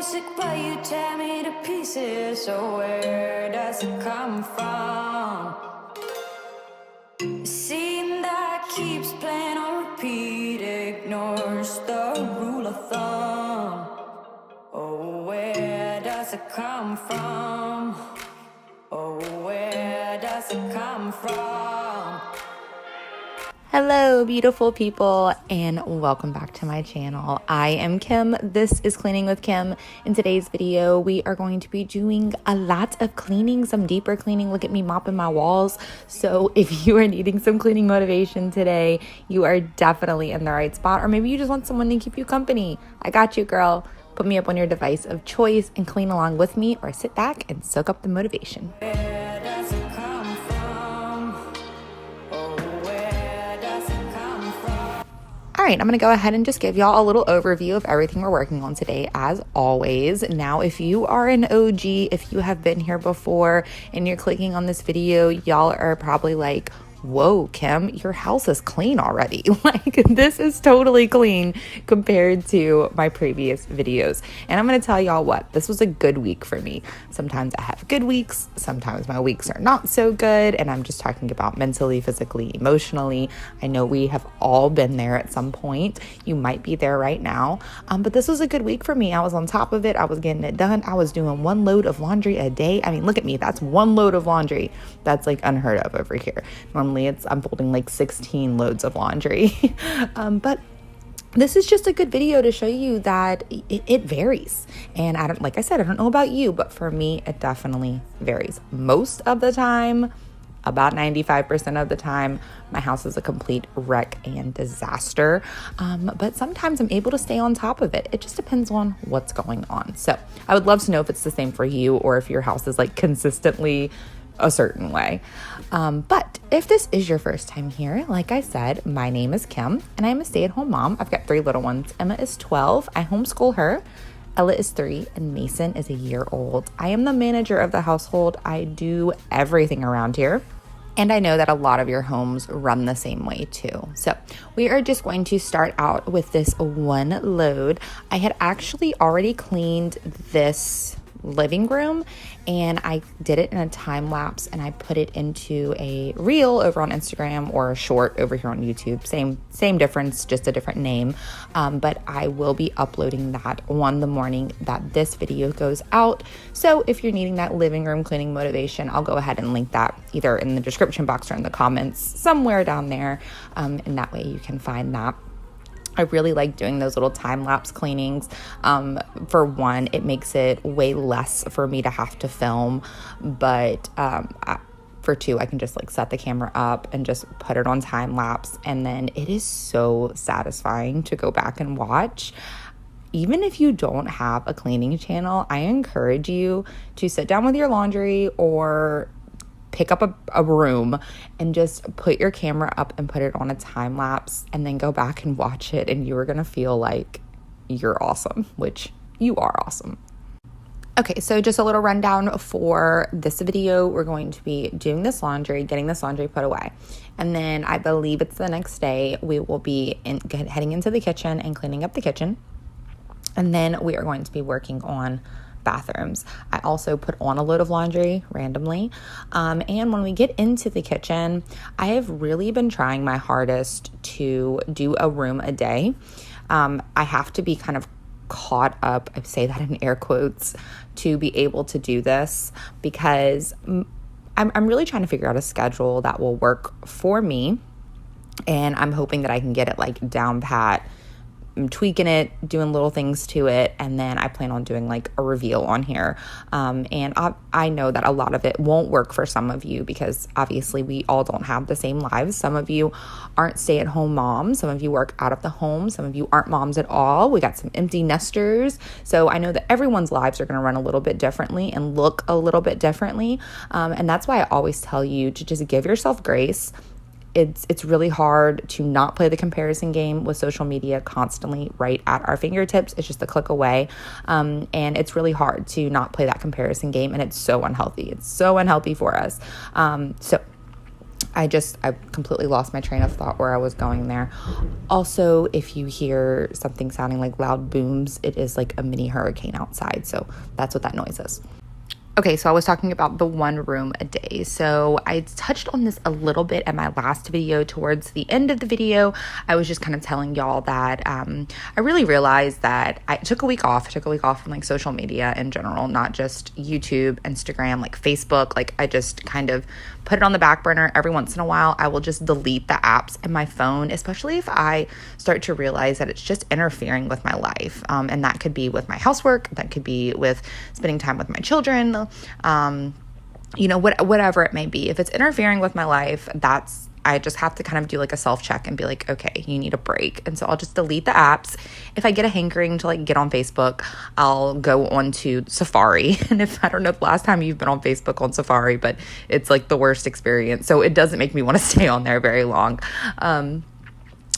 music, but you tear me to pieces. So where does it come from? The scene that keeps playing on repeat ignores the rule of thumb. Oh, where does it come from? Oh, where does it come from? Hello, beautiful people, and welcome back to my channel. I am Kim. This is Cleaning with Kim. In today's video, we are going to be doing a lot of cleaning, some deeper cleaning. Look at me mopping my walls. So if you are needing some cleaning motivation today, you are definitely in the right spot, or maybe you just want someone to keep you company. I got you, girl. Put me up on your device of choice and clean along with me, or sit back and soak up the motivation. All right, I'm going to go ahead and just give y'all a little overview of everything we're working on today, as always. Now, if you are an OG, if you have been here before and you're clicking on this video, y'all are probably like, whoa, Kim, your house is clean already. Like, this is totally clean compared to my previous videos. And I'm going to tell y'all what, this was a good week for me. Sometimes I have good weeks. Sometimes my weeks are not so good. And I'm just talking about mentally, physically, emotionally. I know we have all been there at some point. You might be there right now. But this was a good week for me. I was on top of it. I was getting it done. I was doing one load of laundry a day. I mean, look at me. That's one load of laundry. That's like unheard of over here. Normally I'm folding like 16 loads of laundry. But this is just a good video to show you that it varies. And like I said, I don't know about you, but for me, it definitely varies. Most of the time, about 95% of the time, my house is a complete wreck and disaster. But sometimes I'm able to stay on top of it. It just depends on what's going on. So I would love to know if it's the same for you, or if your house is like consistently a certain way. But if this is your first time here, like I said, my name is Kim and I'm a stay-at-home mom. I've got 3 little ones. Emma is 12. I homeschool her. Ella is 3 and Mason is a year old. I am the manager of the household. I do everything around here. And I know that a lot of your homes run the same way too. So we are just going to start out with this one load. I had actually already cleaned this living room, and I did it in a time lapse, and I put it into a reel over on Instagram, or a short over here on YouTube. Same difference, just a different name. But I will be uploading that on the morning that this video goes out. So if you're needing that living room cleaning motivation, I'll go ahead and link that either in the description box or in the comments somewhere down there. And that way you can find that. I really like doing those little time-lapse cleanings. For one, it makes it way less for me to have to film, but for two, I can just like set the camera up and just put it on time-lapse, and then it is so satisfying to go back and watch. Even if you don't have a cleaning channel, I encourage you to sit down with your laundry or pick up a room and just put your camera up and put it on a time lapse, and then go back and watch it, and you are going to feel like you're awesome, which you are awesome. Okay, so just a little rundown for this video. We're going to be doing this laundry, getting this laundry put away. And then I believe it's the next day, we will be heading into the kitchen and cleaning up the kitchen. And then we are going to be working on bathrooms. I also put on a load of laundry randomly. And when we get into the kitchen, I have really been trying my hardest to do a room a day. I have to be kind of caught up, I say that in air quotes, to be able to do this, because I'm really trying to figure out a schedule that will work for me. And I'm hoping that I can get it like down pat. I'm tweaking it, doing little things to it, and then I plan on doing like a reveal on here. And I know that a lot of it won't work for some of you, because obviously we all don't have the same lives. Some of you aren't stay-at-home moms. Some of you work out of the home. Some of you aren't moms at all. We got some empty nesters. So I know that everyone's lives are going to run a little bit differently and look a little bit differently. And that's why I always tell you to just give yourself grace. It's really hard to not play the comparison game with social media constantly right at our fingertips. It's just a click away. And it's really hard to not play that comparison game. And it's so unhealthy. It's so unhealthy for us. So I completely lost my train of thought where I was going there. Also, if you hear something sounding like loud booms, it is like a mini hurricane outside. So that's what that noise is. Okay, so I was talking about the one room a day. So I touched on this a little bit in my last video. Towards the end of the video, I was just kind of telling y'all that I really realized that I took a week off. I took a week off from like social media in general, not just YouTube, Instagram, like Facebook. Like I just kind of put it on the back burner. Every once in a while, I will just delete the apps in my phone, especially if I start to realize that it's just interfering with my life. And that could be with my housework. That could be with spending time with my children. Whatever it may be. If it's interfering with my life, I just have to kind of do like a self-check and be like, okay, you need a break. And so I'll just delete the apps. If I get a hankering to like get on Facebook, I'll go on to Safari. And I don't know the last time you've been on Facebook on Safari, but it's like the worst experience. So it doesn't make me want to stay on there very long.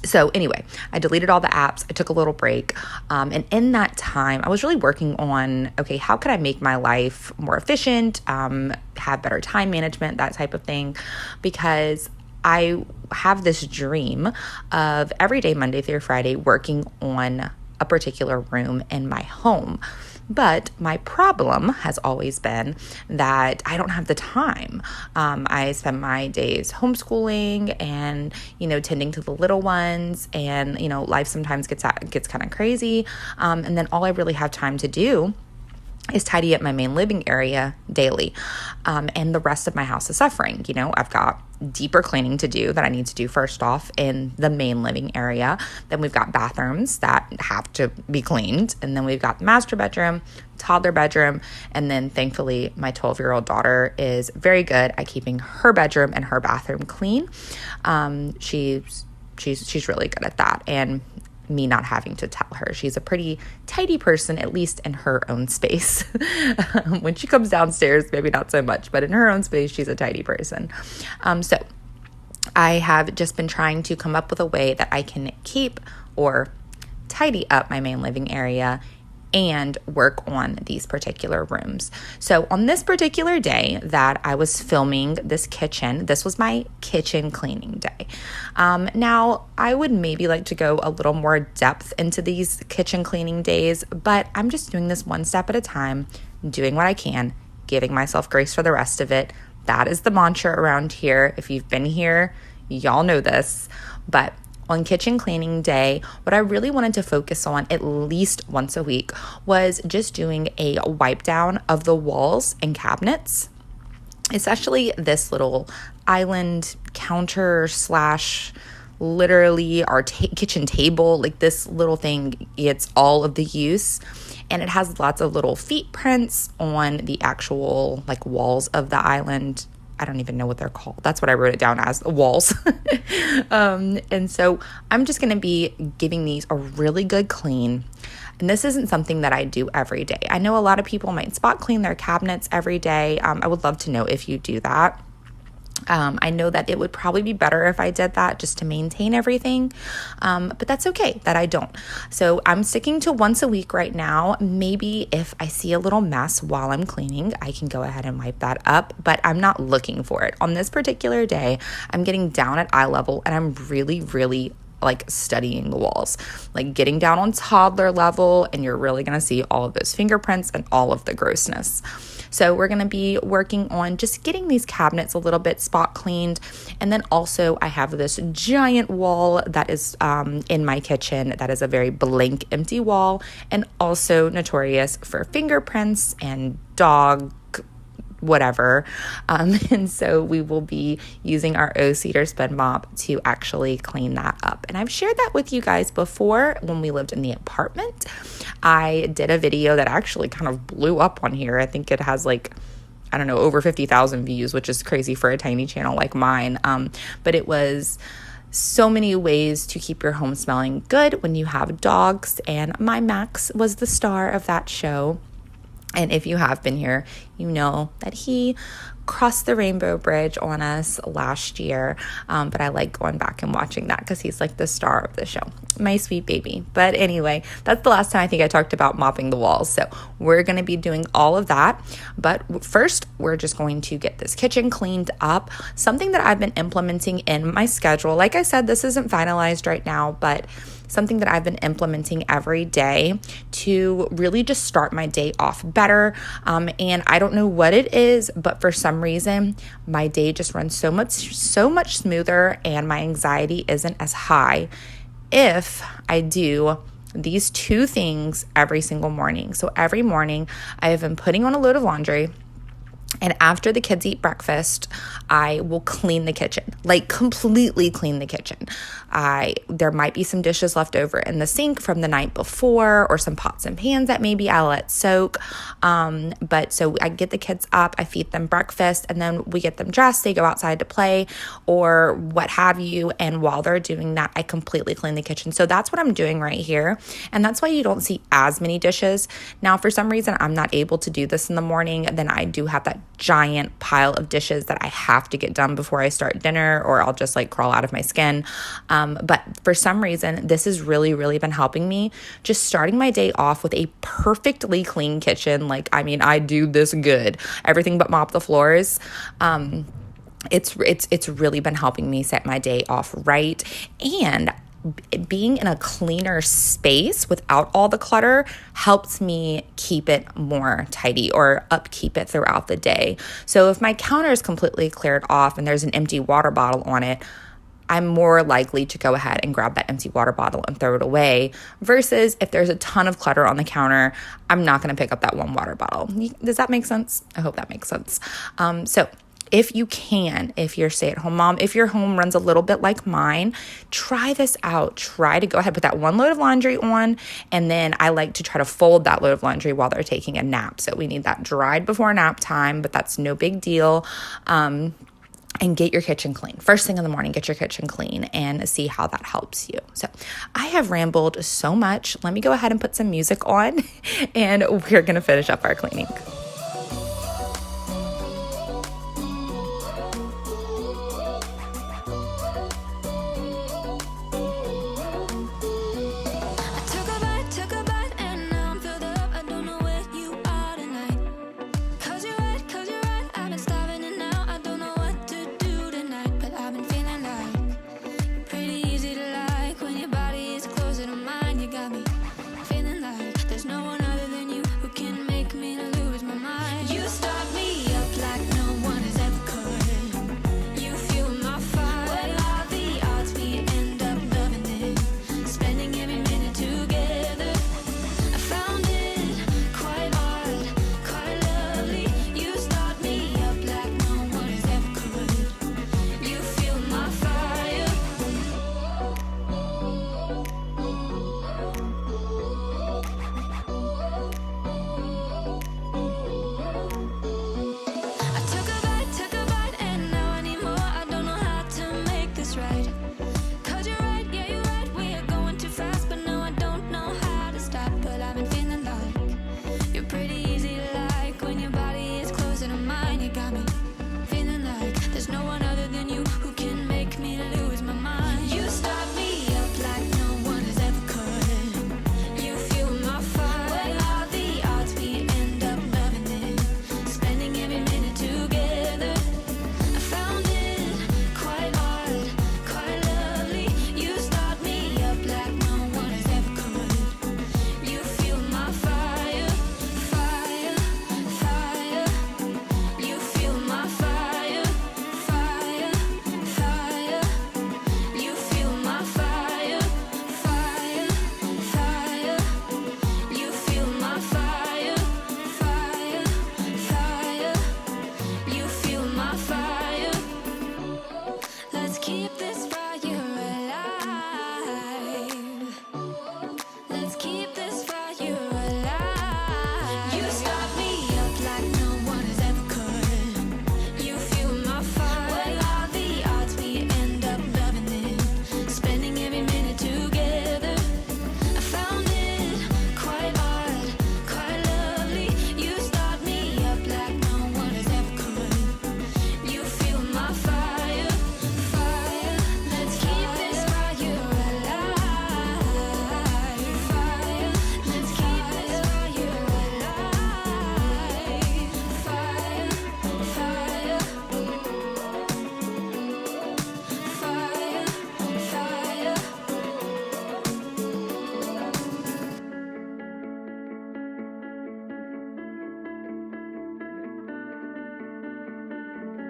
So anyway, I deleted all the apps. I took a little break. And in that time, I was really working on, okay, how could I make my life more efficient, have better time management, that type of thing, because I have this dream of every day, Monday through Friday, working on a particular room in my home. But my problem has always been that I don't have the time. I spend my days homeschooling and, tending to the little ones, and, life sometimes gets kind of crazy. And then all I really have time to do is tidy up my main living area daily. And the rest of my house is suffering. I've got deeper cleaning to do that I need to do first off in the main living area. Then we've got bathrooms that have to be cleaned. And then we've got the master bedroom, toddler bedroom. And then thankfully my 12-year-old daughter is very good at keeping her bedroom and her bathroom clean. She's really good at that. And me not having to tell her. She's a pretty tidy person, at least in her own space. When she comes downstairs, maybe not so much, but in her own space, she's a tidy person. So I have just been trying to come up with a way that I can keep or tidy up my main living area and work on these particular rooms. So on this particular day that I was filming this kitchen, this was my kitchen cleaning day. Now, I would maybe like to go a little more depth into these kitchen cleaning days, but I'm just doing this one step at a time, doing what I can, giving myself grace for the rest of it. That is the mantra around here. If you've been here, y'all know this, but on kitchen cleaning day, what I really wanted to focus on at least once a week was just doing a wipe down of the walls and cabinets, especially this little island counter / literally our kitchen table. Like this little thing gets all of the use, and it has lots of little feet prints on the actual like walls of the island. I don't even know what they're called. That's what I wrote it down as, walls. And so I'm just going to be giving these a really good clean. And this isn't something that I do every day. I know a lot of people might spot clean their cabinets every day. I would love to know if you do that. I know that it would probably be better if I did that just to maintain everything, but that's okay that I don't. So I'm sticking to once a week right now. Maybe if I see a little mess while I'm cleaning, I can go ahead and wipe that up, but I'm not looking for it. On this particular day, I'm getting down at eye level, and I'm really, really like studying the walls, like getting down on toddler level, and you're really going to see all of those fingerprints and all of the grossness. So we're going to be working on just getting these cabinets a little bit spot cleaned. And then also I have this giant wall that is in my kitchen that is a very blank, empty wall, and also notorious for fingerprints and dog whatever. And so we will be using our Cedar Spin Mop to actually clean that up. And I've shared that with you guys before when we lived in the apartment. I did a video that actually kind of blew up on here. I think it has like, I don't know, over 50,000 views, which is crazy for a tiny channel like mine. But it was so many ways to keep your home smelling good when you have dogs. And my Max was the star of that show. And if you have been here, you know that he crossed the rainbow bridge on us last year. But I like going back and watching that because he's like the star of the show. My sweet baby. But anyway, that's the last time I think I talked about mopping the walls. So we're going to be doing all of that. But first, we're just going to get this kitchen cleaned up. Something that I've been implementing in my schedule. Like I said, this isn't finalized right now, but something that I've been implementing every day to really just start my day off better. And I don't know what it is, but for some reason, my day just runs so much smoother and my anxiety isn't as high if I do these two things every single morning. So every morning I have been putting on a load of laundry. And after the kids eat breakfast, I will clean the kitchen, like completely clean the kitchen. There might be some dishes left over in the sink from the night before or some pots and pans that maybe I'll let soak. But so I get the kids up, I feed them breakfast, and then we get them dressed. They go outside to play or what have you. And while they're doing that, I completely clean the kitchen. So that's what I'm doing right here. And that's why you don't see as many dishes. Now, for some reason, I'm not able to do this in the morning. Then I do have that giant pile of dishes that I have to get done before I start dinner, or I'll just like crawl out of my skin. But for some reason, this has really been helping me just starting my day off with a perfectly clean kitchen. Like, I mean, I do this good, everything but mop the floors. It's really been helping me set my day off right. And being in a cleaner space without all the clutter helps me keep it more tidy or upkeep it throughout the day. So if my counter is completely cleared off and there's an empty water bottle on it, I'm more likely to go ahead and grab that empty water bottle and throw it away versus if there's a ton of clutter on the counter, I'm not going to pick up that one water bottle. Does that make sense? I hope that makes sense. So if you can, if you're a stay-at-home mom, if your home runs a little bit like mine, try this out. Try to go ahead, put that one load of laundry on, and then I like to try to fold that load of laundry while they're taking a nap. So we need that dried before nap time, but that's no big deal. And get your kitchen clean. First thing in the morning, get your kitchen clean and see how that helps you. So I have rambled so much. Let me go ahead and put some music on and we're going to finish up our cleaning.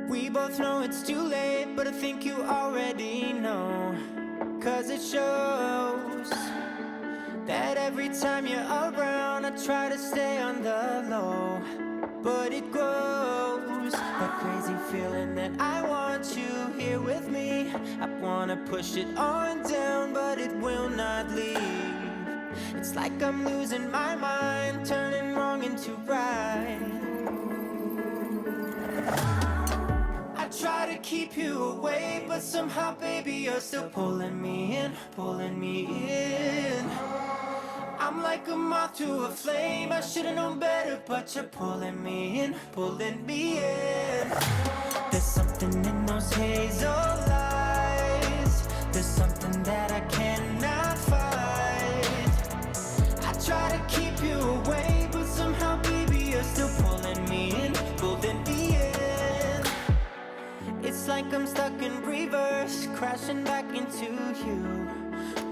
We both know it's too late, but I think you already know. 'Cause it shows that every time you're around, I try to stay on the low, but it grows. That crazy feeling that I want you here with me. I wanna push it on down, but it will not leave. It's like I'm losing my mind, turning wrong into right. I try to keep you away, but somehow, baby, you're still pulling me in, pulling me in. I'm like a moth to a flame, I should've known better, but you're pulling me in, pulling me in. There's something in those hazel eyes, there's something that I cannot fight. I try to keep you away, but somehow, baby, you're still pulling me in, pulling me in. It's like I'm stuck in reverse, crashing back into you.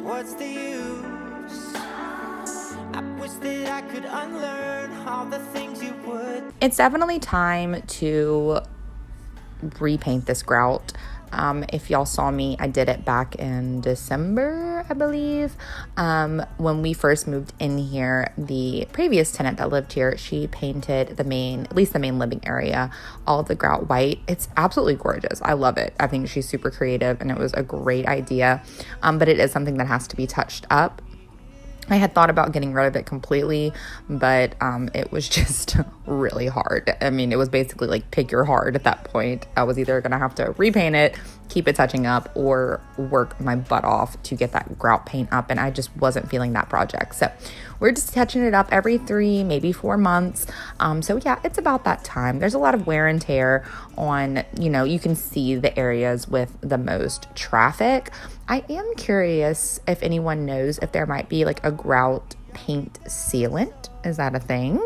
What's the use? I wish that I could unlearn all the things you would. It's definitely time to repaint this grout. If y'all saw me, I did it back in December, I believe. When we first moved in here, the previous tenant that lived here, she painted at least the main living area, all of the grout white. It's absolutely gorgeous. I love it. I think she's super creative and it was a great idea. But it is something that has to be touched up. I had thought about getting rid of it completely, but it was just really hard. I mean, it was basically like pick your heart at that point. I was either going to have to repaint it, keep it touching up, or work my butt off to get that grout paint up, and I just wasn't feeling that project. So we're just touching it up every 3, maybe 4 months. So yeah, it's about that time. There's a lot of wear and tear on, you can see the areas with the most traffic. I am curious if anyone knows if there might be like a grout paint sealant. Is that a thing?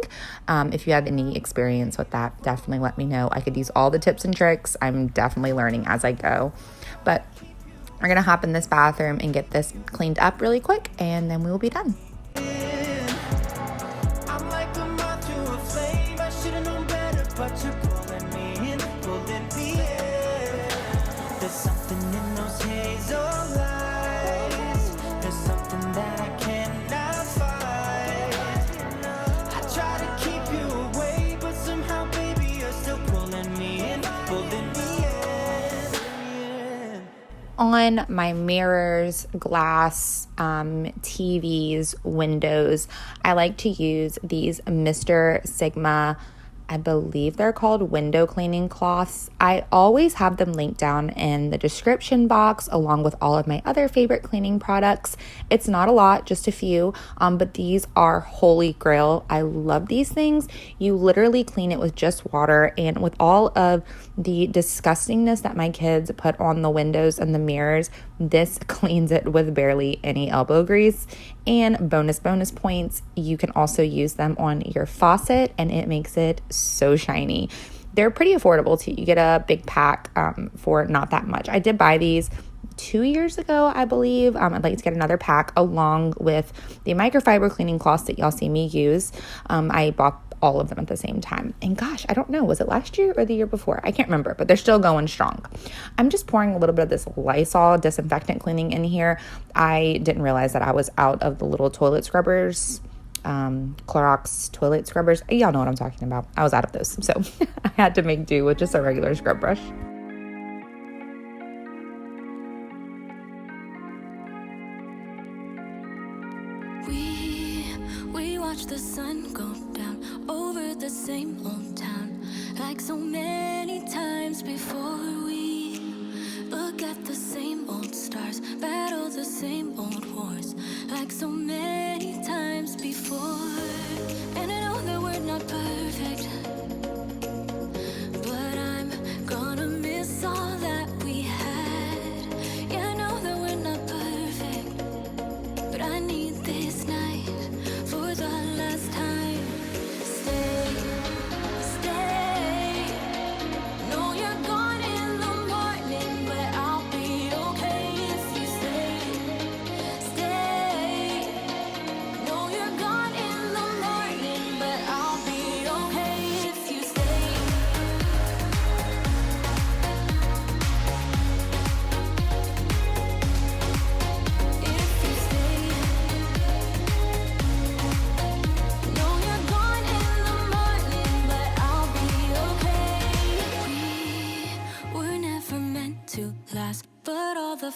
If you have any experience with that, definitely let me know. I could use all the tips and tricks. I'm definitely learning as I go. But we're going to hop in this bathroom and get this cleaned up really quick, and then we will be done. I'm like a moth to a flame, I should've known better, but you're pulling me in, pulling me in. There's something in those hazel eyes, there's something that I cannot fight. I try to keep you away, but somehow, baby, you're still pulling me in, pulling me in. On my mirrors, glass, TVs, windows, I like to use these Mr. Sigma, I believe they're called window cleaning cloths. I always have them linked down in the description box along with all of my other favorite cleaning products. It's not a lot, just a few, but these are holy grail. I love these things. You literally clean it with just water, and with all of the disgustingness that my kids put on the windows and the mirrors, this cleans it with barely any elbow grease. And bonus points, you can also use them on your faucet and it makes it so shiny. They're pretty affordable too. You get a big pack for not that much. I did buy these 2 years ago, I believe. I'd like to get another pack along with the microfiber cleaning cloths that y'all see me use. I bought all of them at the same time. And gosh, I don't know, was it last year or the year before? I can't remember, but they're still going strong. I'm just pouring a little bit of this Lysol disinfectant cleaning in here. I didn't realize that I was out of the little toilet scrubbers, Clorox toilet scrubbers. Y'all know what I'm talking about. I was out of those. So I had to make do with just a regular scrub brush. We watch the sun go down over the same old town, like so many times before. We look at the same old stars, battle the same old wars, like so many times before. And I know that we're not perfect, but I'm gonna miss all that we had. Yeah, I know that we're not perfect, but I need this night for the last time. Stay. No, you're gone in the morning, but I'll be okay if you stay.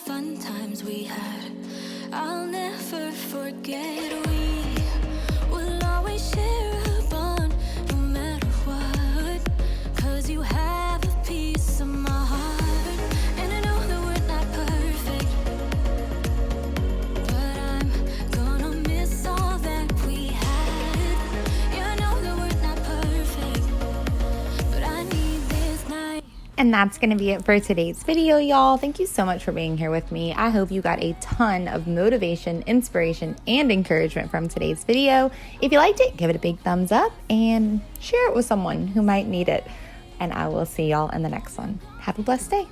fun times we had. I'll never forget. We will always share a bond, no matter what. 'Cause you have a piece of my heart. And I know that we're not perfect, but I'm gonna miss all that we had. Yeah, I know that we're not perfect, but I need this night. And that's going to be it for today's video, y'all. Thank you so much for being here with me. I hope you got a ton of motivation, inspiration, and encouragement from today's video. If you liked it, give it a big thumbs up and share it with someone who might need it. And I will see y'all in the next one. Have a blessed day.